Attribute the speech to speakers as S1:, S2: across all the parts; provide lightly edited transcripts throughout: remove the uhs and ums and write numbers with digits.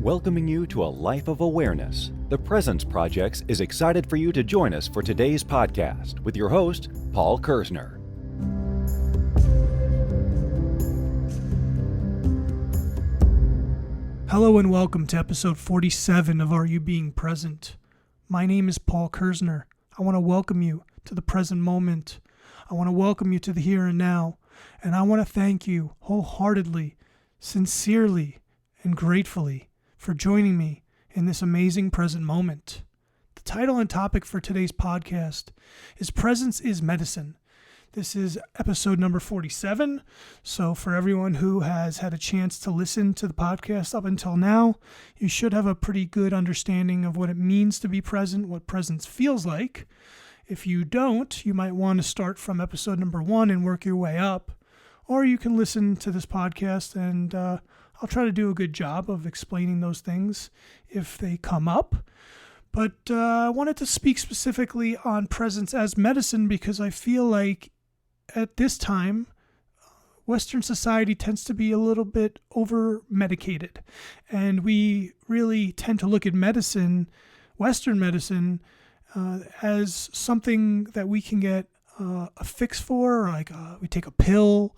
S1: Welcoming you to a life of awareness, the Presence Project is excited for you to join us for today's podcast with your host, Paul Kerzner.
S2: Hello and welcome to episode 47 of Are You Being Present? My name is Paul Kerzner. I want to welcome you to the present moment. I want to welcome you to the here and now. And I want to thank you wholeheartedly, sincerely, and gratefully for joining me in this amazing present moment. The title and topic for today's podcast is Presence is Medicine. This is episode number 47. So for everyone who has had a chance to listen to the podcast up until now, you should have a pretty good understanding of what it means to be present, what presence feels like. If you don't, you might want to start from episode number 1 and work your way up. Or you can listen to this podcast and I'll try to do a good job of explaining those things if they come up. But I wanted to speak specifically on presence as medicine because I feel like at this time, Western society tends to be a little bit over-medicated. And we really tend to look at medicine, Western medicine, as something that we can get a fix for. Like we take a pill,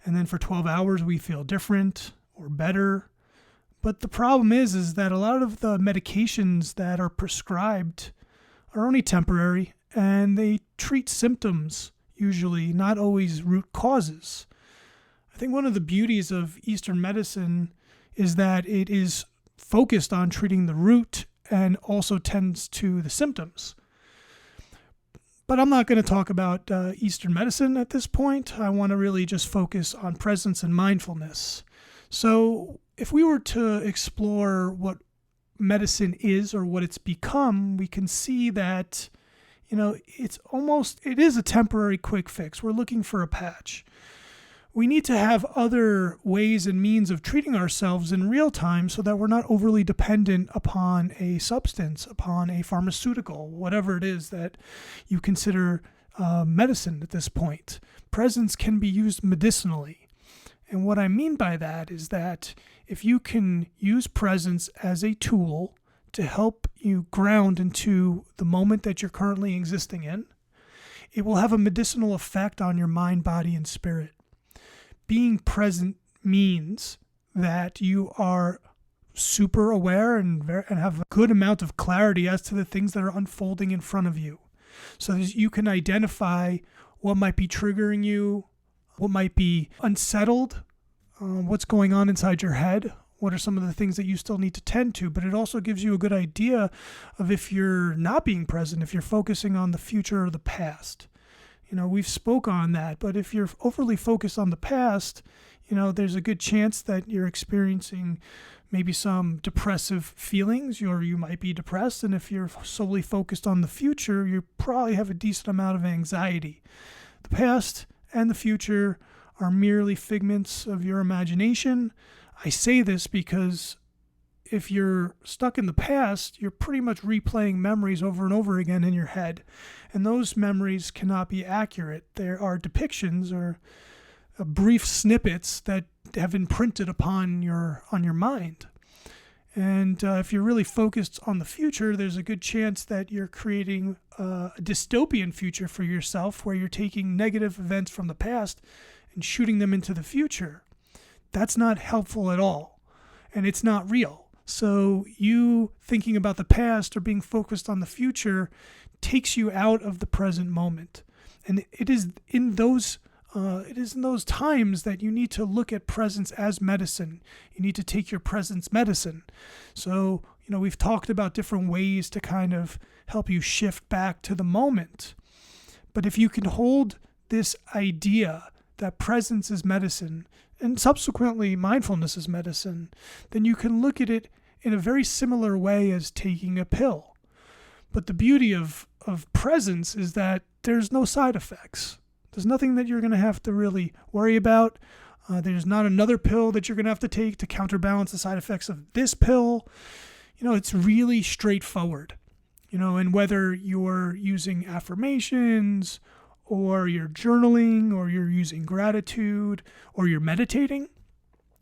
S2: and then for 12 hours we feel different or better. But the problem is that a lot of the medications that are prescribed are only temporary, and they treat symptoms usually, not always root causes. I think one of the beauties of Eastern medicine is that it is focused on treating the root and also tends to the symptoms. But I'm not going to talk about Eastern medicine at this point. I want to really just focus on presence and mindfulness. So if we were to explore what medicine is or what it's become, we can see that, it is a temporary quick fix. We're looking for a patch. We need to have other ways and means of treating ourselves in real time so that we're not overly dependent upon a substance, upon a pharmaceutical, whatever it is that you consider medicine at this point. Presence can be used medicinally. And what I mean by that is that if you can use presence as a tool to help you ground into the moment that you're currently existing in, it will have a medicinal effect on your mind, body, and spirit. Being present means that you are super aware and have a good amount of clarity as to the things that are unfolding in front of you, so that you can identify what might be triggering you, what might be unsettled, what's going on inside your head, what are some of the things that you still need to tend to. But it also gives you a good idea of if you're not being present, if you're focusing on the future or the past. We've spoke on that, but if you're overly focused on the past, there's a good chance that you're experiencing maybe some depressive feelings, or you might be depressed. And if you're solely focused on the future, you probably have a decent amount of anxiety. The past and the future are merely figments of your imagination. I say this because if you're stuck in the past, you're pretty much replaying memories over and over again in your head. And those memories cannot be accurate. There are depictions or brief snippets that have imprinted upon your mind. And if you're really focused on the future, there's a good chance that you're creating a dystopian future for yourself where you're taking negative events from the past and shooting them into the future. That's not helpful at all. And it's not real. So you thinking about the past or being focused on the future takes you out of the present moment. And it is in those times that you need to look at presence as medicine. You need to take your presence medicine. So, we've talked about different ways to kind of help you shift back to the moment. But if you can hold this idea that presence is medicine and subsequently mindfulness is medicine, then you can look at it in a very similar way as taking a pill. But the beauty of presence is that there's no side effects. There's nothing that you're going to have to really worry about. There's not another pill that you're going to have to take to counterbalance the side effects of this pill. It's really straightforward. And whether you're using affirmations or you're journaling or you're using gratitude or you're meditating,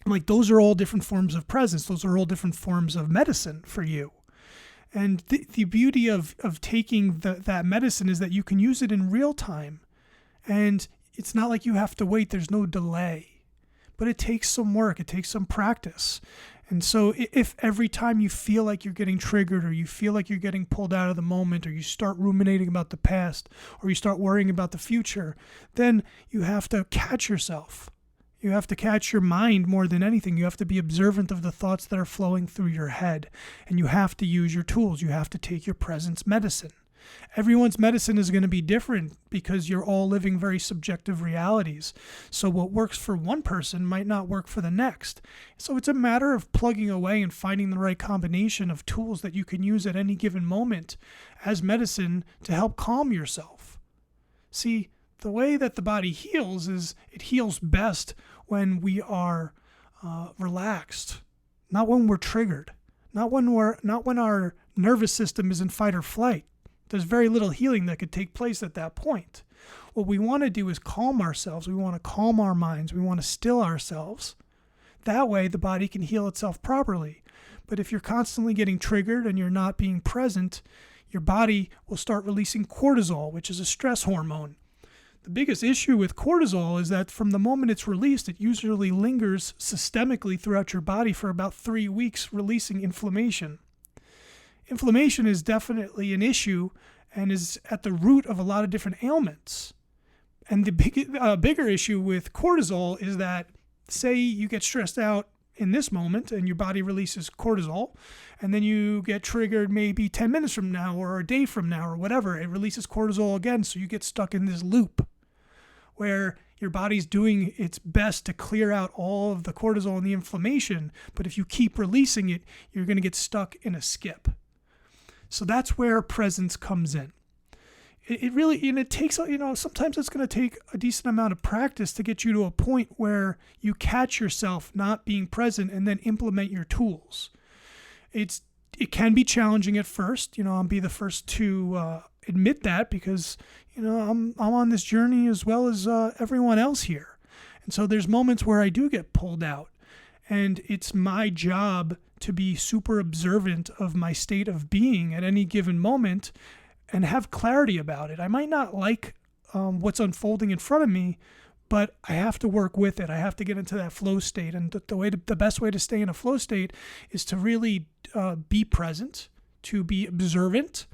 S2: Like, those are all different forms of presence. Those are all different forms of medicine for you. And the beauty of taking that medicine is that you can use it in real time. And it's not like you have to wait. There's no delay. But it takes some work. It takes some practice. And so if every time you feel like you're getting triggered, or you feel like you're getting pulled out of the moment, or you start ruminating about the past, or you start worrying about the future, then you have to catch yourself. You have to catch your mind more than anything. You have to be observant of the thoughts that are flowing through your head. And you have to use your tools. You have to take your presence medicine. Everyone's medicine is going to be different because you're all living very subjective realities. So what works for one person might not work for the next. So it's a matter of plugging away and finding the right combination of tools that you can use at any given moment as medicine to help calm yourself. See, the way that the body heals is it heals best when we are relaxed, not when we're triggered, not when our nervous system is in fight or flight. There's very little healing that could take place at that point. What we want to do is calm ourselves. We want to calm our minds. We want to still ourselves. That way, the body can heal itself properly. But if you're constantly getting triggered and you're not being present, your body will start releasing cortisol, which is a stress hormone. The biggest issue with cortisol is that from the moment it's released, it usually lingers systemically throughout your body for about 3 weeks, releasing inflammation. Inflammation is definitely an issue and is at the root of a lot of different ailments. And the bigger issue with cortisol is that, say you get stressed out in this moment and your body releases cortisol, and then you get triggered maybe 10 minutes from now or a day from now or whatever, it releases cortisol again, so you get stuck in this loop where your body's doing its best to clear out all of the cortisol and the inflammation, but if you keep releasing it, you're going to get stuck in a skip. So that's where presence comes in. It really, and it takes, sometimes it's going to take a decent amount of practice to get you to a point where you catch yourself not being present and then implement your tools. It can be challenging at first. I'll be the first to admit that because, I'm on this journey as well as everyone else here. And so there's moments where I do get pulled out, and it's my job to be super observant of my state of being at any given moment and have clarity about it. I might not like what's unfolding in front of me, but I have to work with it. I have to get into that flow state. And the best way to stay in a flow state is to really be present, to be observant,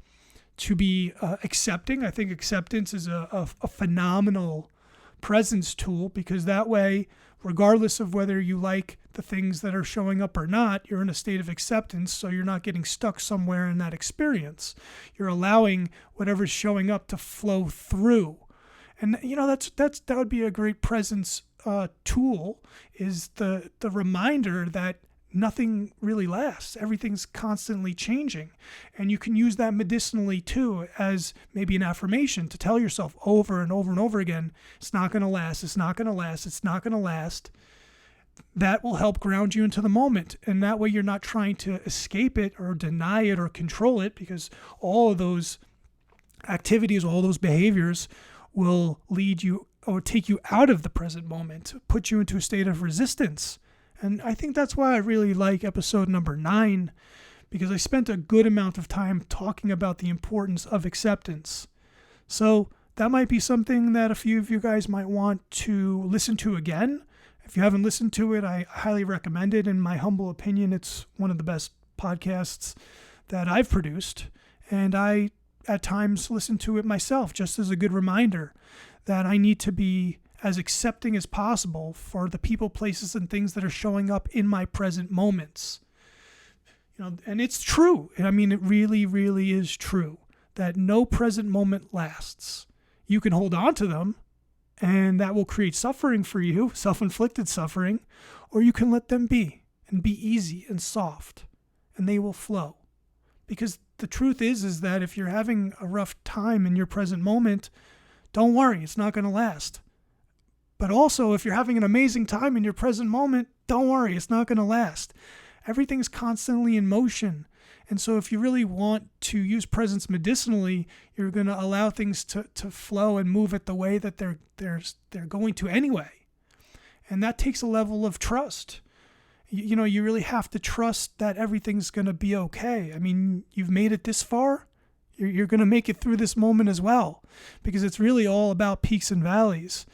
S2: to be accepting. I think acceptance is a phenomenal presence tool, because that way, regardless of whether you like the things that are showing up or not, you're in a state of acceptance, so you're not getting stuck somewhere in that experience. You're allowing whatever's showing up to flow through. And that would be a great presence tool, is the reminder that nothing really lasts. Everything's constantly changing. And you can use that medicinally too, as maybe an affirmation to tell yourself over and over and over again, it's not going to last, it's not going to last, it's not going to last. That will help ground you into the moment. And that way you're not trying to escape it or deny it or control it, because all of those activities, all those behaviors will lead you or take you out of the present moment, put you into a state of resistance. And I think that's why I really like episode number 9, because I spent a good amount of time talking about the importance of acceptance. So that might be something that a few of you guys might want to listen to again. If you haven't listened to it, I highly recommend it. In my humble opinion, it's one of the best podcasts that I've produced. And I, at times, listen to it myself, just as a good reminder that I need to be as accepting as possible for the people, places, and things that are showing up in my present moments. And it's true. I mean, it really, really is true that no present moment lasts. You can hold on to them, and that will create suffering for you, self-inflicted suffering, or you can let them be and be easy and soft, and they will flow. Because the truth is that if you're having a rough time in your present moment, don't worry, it's not going to last. But also, if you're having an amazing time in your present moment, don't worry, it's not going to last. Everything's constantly in motion. And so if you really want to use presence medicinally, you're going to allow things to flow and move at the way that they're going to anyway. And that takes a level of trust. You really have to trust that everything's going to be okay. I mean, you've made it this far. You're going to make it through this moment as well, because it's really all about peaks and valleys.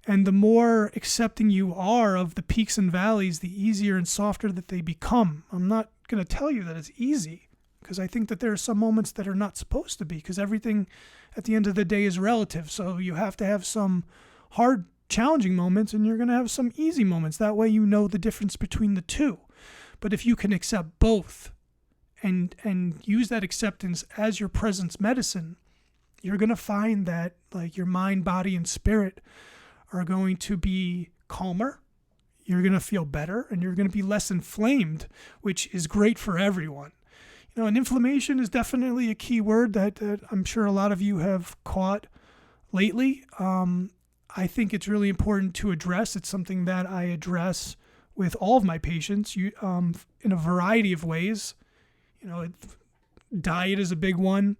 S2: And the more accepting you are of the peaks and valleys, the easier and softer that they become. I'm not going to tell you that it's easy, because I think that there are some moments that are not supposed to be, because everything at the end of the day is relative. So you have to have some hard, challenging moments, and you're going to have some easy moments. That way you know the difference between the two. But if you can accept both and use that acceptance as your presence medicine, you're going to find that like your mind, body, and spirit are going to be calmer. You're going to feel better, and you're going to be less inflamed, which is great for everyone. And inflammation is definitely a key word that I'm sure a lot of you have caught lately. I think it's really important to address. It's something that I address with all of my patients in a variety of ways. Diet is a big one,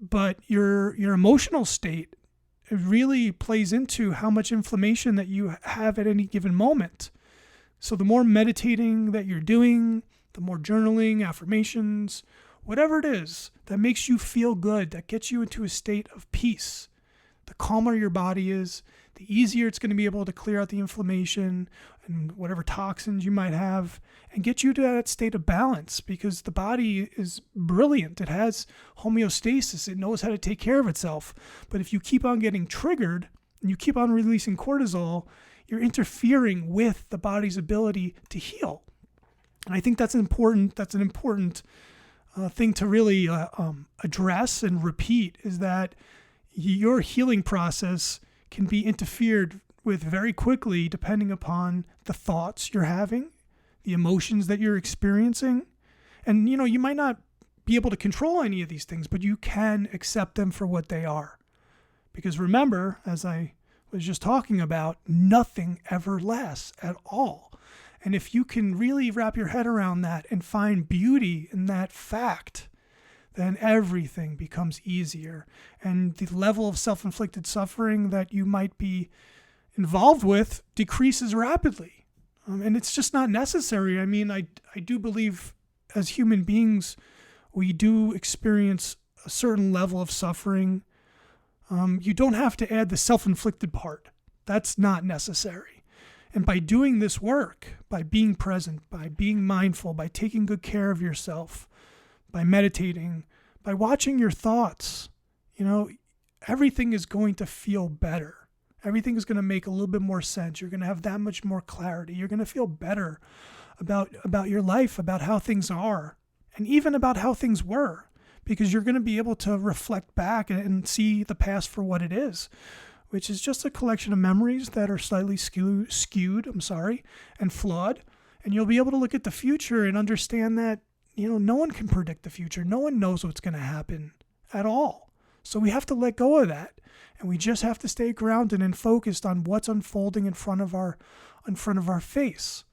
S2: but your emotional state, it really plays into how much inflammation that you have at any given moment. So the more meditating that you're doing, the more journaling, affirmations, whatever it is that makes you feel good, that gets you into a state of peace, the calmer your body is, the easier it's going to be able to clear out the inflammation and whatever toxins you might have, and get you to that state of balance, because the body is brilliant. It has homeostasis. It knows how to take care of itself. But if you keep on getting triggered and you keep on releasing cortisol, you're interfering with the body's ability to heal. And I think that's an important thing to really address and repeat, is that your healing process can be interfered with very quickly depending upon the thoughts you're having, the emotions that you're experiencing. And, you might not be able to control any of these things, but you can accept them for what they are. Because remember, as I was just talking about, nothing ever lasts at all. And if you can really wrap your head around that and find beauty in that fact, then everything becomes easier. And the level of self-inflicted suffering that you might be involved with decreases rapidly. And it's just not necessary. I mean, I do believe as human beings, we do experience a certain level of suffering. You don't have to add the self-inflicted part. That's not necessary. And by doing this work, by being present, by being mindful, by taking good care of yourself, by meditating, by watching your thoughts, everything is going to feel better. Everything is going to make a little bit more sense. You're going to have that much more clarity. You're going to feel better about your life, about how things are, and even about how things were, because you're going to be able to reflect back and see the past for what it is, which is just a collection of memories that are slightly skewed, and flawed. And you'll be able to look at the future and understand that, no one can predict the future. No one knows what's going to happen at all. So we have to let go of that. And we just have to stay grounded and focused on what's unfolding in front of our face.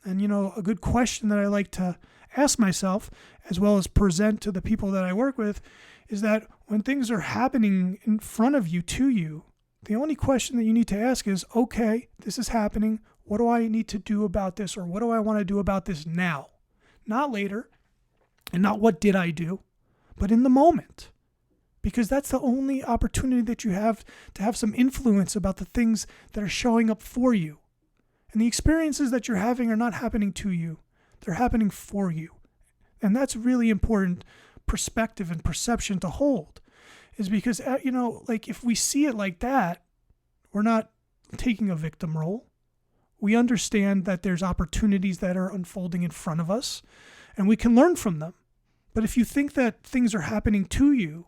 S2: And, a good question that I like to ask myself, as well as present to the people that I work with, is that when things are happening in front of you, to you, the only question that you need to ask is, okay, this is happening. What do I need to do about this? Or what do I want to do about this now? Not later, and not what did I do, but in the moment. Because that's the only opportunity that you have to have some influence about the things that are showing up for you. And the experiences that you're having are not happening to you. They're happening for you. And that's really important perspective and perception to hold, is because, if we see it like that, we're not taking a victim role. We understand that there's opportunities that are unfolding in front of us, and we can learn from them. But if you think that things are happening to you,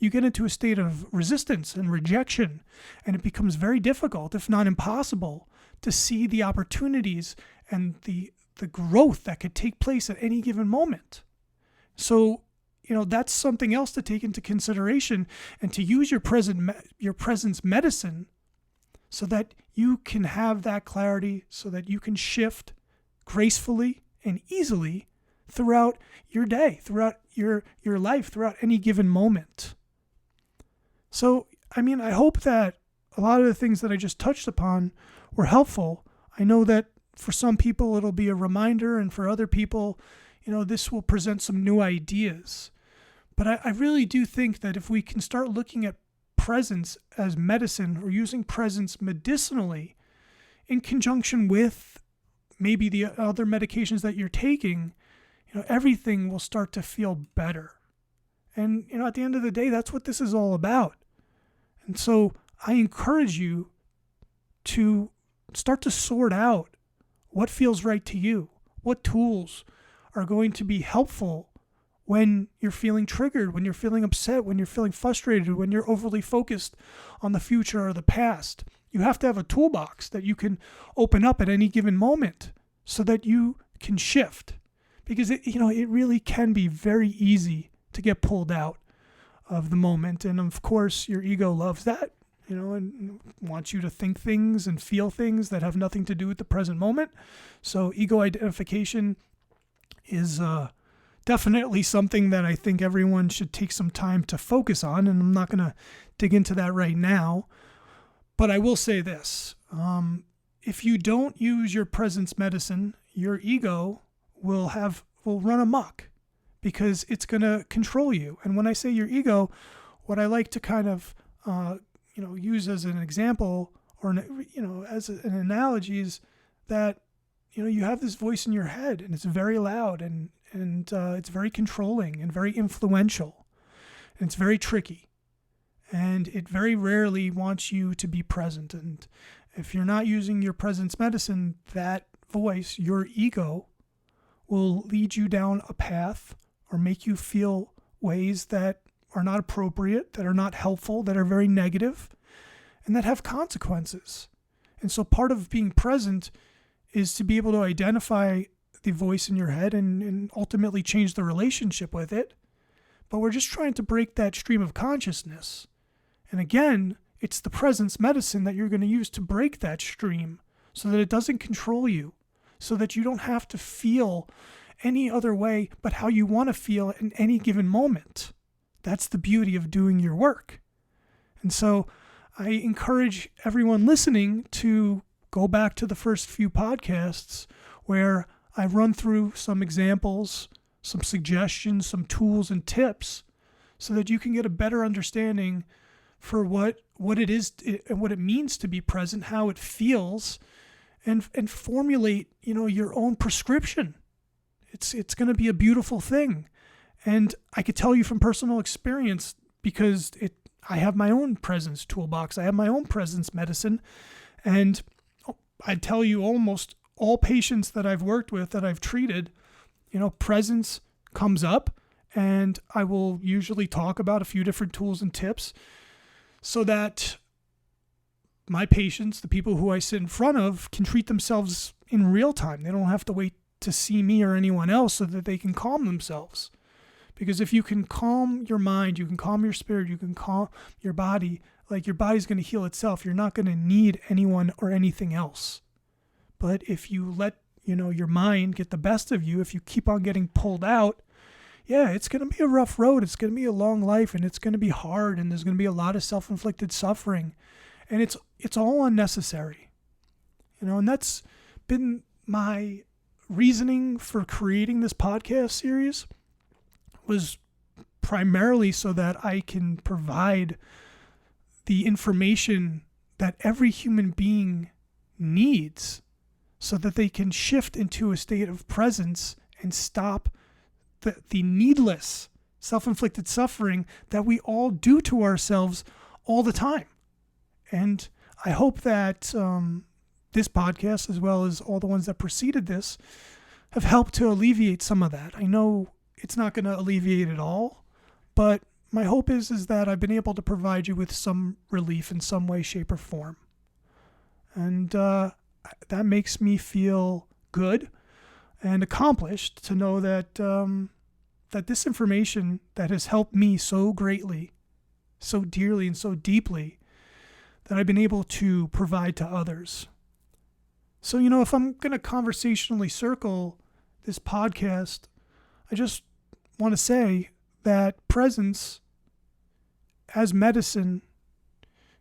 S2: you get into a state of resistance and rejection, and it becomes very difficult, if not impossible, to see the opportunities and the growth that could take place at any given moment. So, that's something else to take into consideration, and to use your presence medicine so that you can have that clarity, so that you can shift gracefully and easily throughout your day, throughout your life, throughout any given moment. So, I hope that a lot of the things that I just touched upon were helpful. I know that for some people, it'll be a reminder, and for other people, this will present some new ideas. But I really do think that if we can start looking at presence as medicine, or using presence medicinally in conjunction with maybe the other medications that you're taking, everything will start to feel better. And, at the end of the day, that's what this is all about. And so I encourage you to start to sort out what feels right to you, what tools are going to be helpful when you're feeling triggered, when you're feeling upset, when you're feeling frustrated, when you're overly focused on the future or the past. You have to have a toolbox that you can open up at any given moment so that you can shift. Because it really can be very easy to get pulled out of the moment. And of course, your ego loves that, and wants you to think things and feel things that have nothing to do with the present moment. So ego identification is definitely something that I think everyone should take some time to focus on. And I'm not going to dig into that right now. But I will say this. If you don't use your presence medicine, your ego will run amok, because it's going to control you. And when I say your ego, what I like to kind of use as an example, or as an analogy, is that you have this voice in your head, and it's very loud, and it's very controlling and very influential, and it's very tricky, and it very rarely wants you to be present. And if you're not using your presence medicine, that voice, your ego, will lead you down a path or make you feel ways that are not appropriate, that are not helpful, that are very negative, and that have consequences. And so part of being present is to be able to identify the voice in your head and ultimately change the relationship with it. But we're just trying to break that stream of consciousness. And again, it's the presence medicine that you're going to use to break that stream so that it doesn't control you, so that you don't have to feel any other way but how you want to feel in any given moment. That's the beauty of doing your work. And so I encourage everyone listening to go back to the first few podcasts where I run through some examples, some suggestions, some tools and tips so that you can get a better understanding for what it is and what it means to be present, how it feels, and formulate, your own prescription. It's going to be a beautiful thing. And I could tell you from personal experience, because I have my own presence toolbox. I have my own presence medicine. And I'd tell you almost all patients that I've worked with, that I've treated, presence comes up, and I will usually talk about a few different tools and tips so that my patients, the people who I sit in front of, can treat themselves in real time. They don't have to wait to see me or anyone else so that they can calm themselves. Because if you can calm your mind, you can calm your spirit, you can calm your body, like your body's going to heal itself. You're not going to need anyone or anything else. But if you let, your mind get the best of you, if you keep on getting pulled out, it's going to be a rough road. It's going to be a long life, and it's going to be hard, and there's going to be a lot of self-inflicted suffering. And it's all unnecessary. And that's been my reasoning for creating this podcast series, was primarily so that I can provide the information that every human being needs so that they can shift into a state of presence and stop the needless self-inflicted suffering that we all do to ourselves all the time. And I hope that this podcast, as well as all the ones that preceded this, have helped to alleviate some of that. I know it's not going to alleviate it all, but my hope is that I've been able to provide you with some relief in some way, shape, or form. And that makes me feel good and accomplished to know that that this information that has helped me so greatly, so dearly, and so deeply, that I've been able to provide to others. So, if I'm going to conversationally circle this podcast, I just want to say that presence as medicine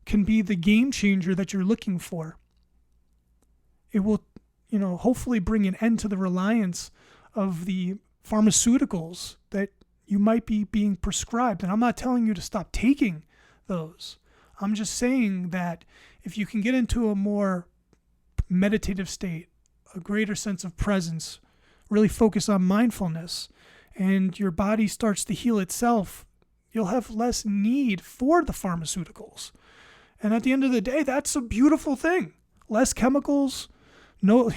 S2: can be the game changer that you're looking for. It will, hopefully bring an end to the reliance of the pharmaceuticals that you might be being prescribed. And I'm not telling you to stop taking those. I'm just saying that if you can get into a more meditative state, a greater sense of presence, really focus on mindfulness, and your body starts to heal itself, you'll have less need for the pharmaceuticals. And at the end of the day, that's a beautiful thing. Less chemicals, no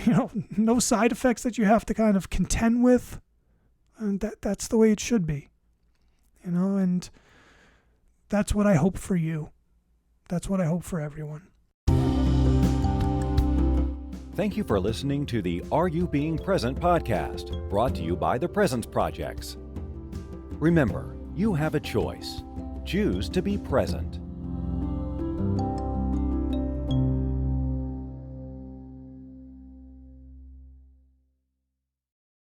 S2: side effects that you have to kind of contend with. And that's the way it should be. And that's what I hope for you. That's what I hope for everyone.
S1: Thank you for listening to the Are You Being Present podcast, brought to you by the Presence Projects. Remember, you have a choice. Choose to be present.